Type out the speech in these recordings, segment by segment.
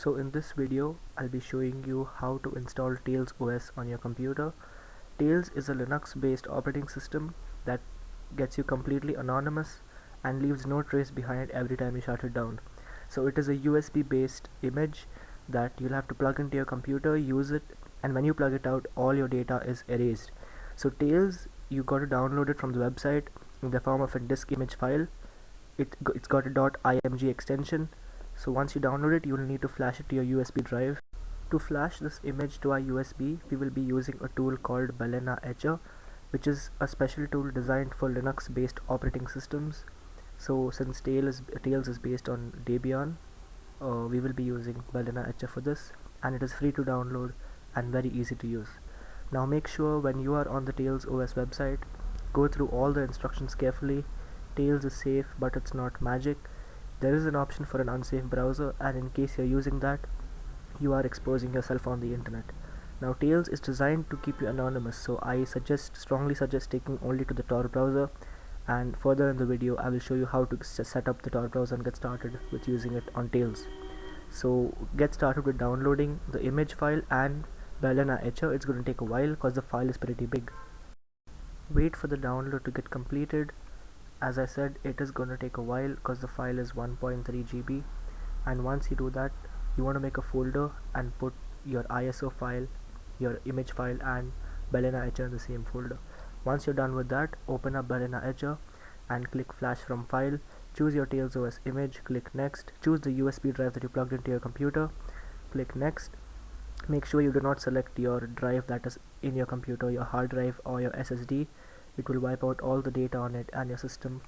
So in this video I'll be showing you how to install Tails OS on your computer. Tails is a Linux based operating system that gets you completely anonymous and leaves no trace behind every time you shut it down. So it is a USB based image that you'll have to plug into your computer, use it, and when you plug it out all your data is erased. So Tails, you got to download it from the website in the form of a disk image file. It's got a .img extension. So once you download it, you will need to flash it to your USB drive. To flash this image to our USB, we will be using a tool called Balena Etcher, which is a special tool designed for Linux based operating systems. So since Tails is based on Debian, we will be using Balena Etcher for this, and it is free to download and very easy to use. Now make sure when you are on the Tails OS website, go through all the instructions carefully. Tails is safe, but it's not magic. There is an option for an unsafe browser, and in case you're using that, you are exposing yourself on the internet. Now Tails is designed to keep you anonymous, so I strongly suggest taking only to the Tor browser, and further in the video I will show you how to set up the Tor browser and get started with using it on Tails. So get started with downloading the image file and Balena Etcher. It's going to take a while because the file is pretty big. Wait for the download to get completed. As I said, it is going to take a while because the file is 1.3 GB, and once you do that, you want to make a folder and put your ISO file, your image file, and Balena Etcher in the same folder. Once you're done with that, open up Balena Etcher and click flash from file. Choose your Tails OS image, click next. Choose the USB drive that you plugged into your computer, click next. Make sure you do not select your drive that is in your computer, your hard drive or your SSD. It will wipe out all the data on it and your system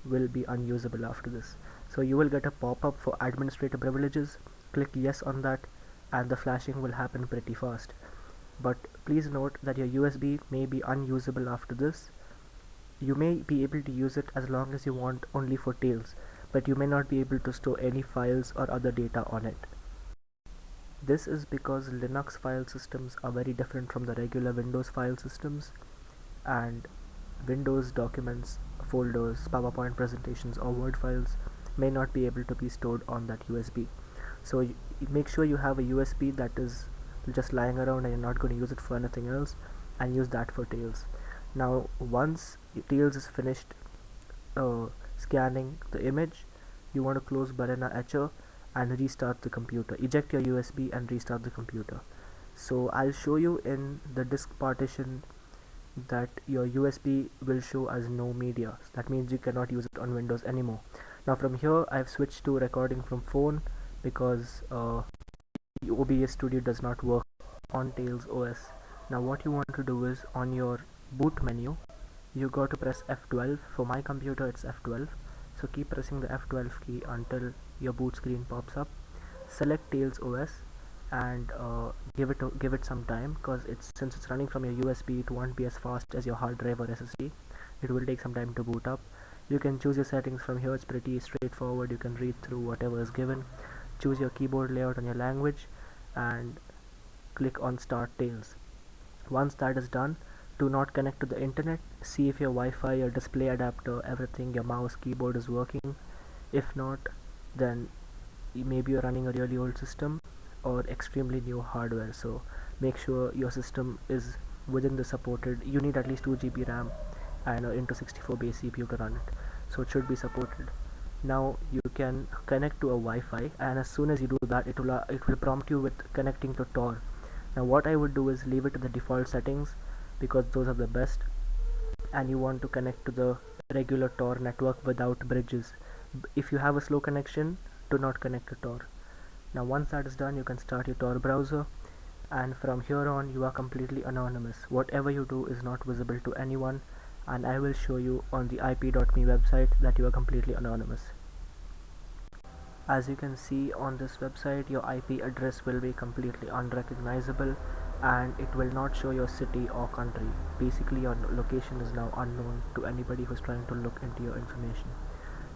will be unusable after this. So you will get a pop-up for administrator privileges. Click yes on that and the flashing will happen pretty fast. But please note that your USB may be unusable after this. You may be able to use it as long as you want only for Tails, but you may not be able to store any files or other data on it. This is because Linux file systems are very different from the regular Windows file systems, and Windows documents, folders, PowerPoint presentations or Word files may not be able to be stored on that USB. So make sure you have a USB that is just lying around and you're not going to use it for anything else, and use that for Tails. Now once Tails is finished scanning the image, you want to close Balena Etcher and restart the computer. Eject your USB and restart the computer. So I'll show you in the disk partition that your USB will show as no media. That means you cannot use it on Windows anymore. Now from here I've switched to recording from phone because OBS Studio does not work on Tails OS. Now what you want to do is, on your boot menu you got to press F12. For my computer it's F12, so keep pressing the F12 key until your boot screen pops up. Select Tails OS and give it some time, because since it's running from your USB, it won't be as fast as your hard drive or SSD. It will take some time to boot up. You can choose your settings from here. It's pretty straightforward. You can read through whatever is given, choose your keyboard layout and your language, and click on Start Tails. Once that is done, do not connect to the internet. See if your Wi-Fi, your display adapter, everything, your mouse, keyboard is working. If not, then maybe you're running a really old system or extremely new hardware. So make sure your system is within the supported. You need at least 2 GB RAM and into 64 base CPU to run it, so it should be supported. Now you can connect to a Wi-Fi, and as soon as you do that, it will prompt you with connecting to Tor. Now what I would do is leave it to the default settings because those are the best, and you want to connect to the regular Tor network without bridges. If you have a slow connection, do not connect to Tor. Now once that is done, you can start your Tor browser, and from here on you are completely anonymous. Whatever you do is not visible to anyone, and I will show you on the ip.me website that you are completely anonymous. As you can see on this website, your IP address will be completely unrecognizable and it will not show your city or country. Basically your location is now unknown to anybody who's trying to look into your information.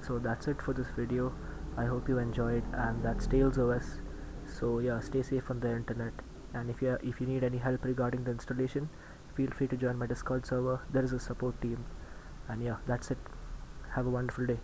So that's it for this video. I hope you enjoyed, and that's Tails OS. So yeah, stay safe on the internet, and if you need any help regarding the installation, feel free to join my Discord server. There is a support team, and yeah, that's it. Have a wonderful day.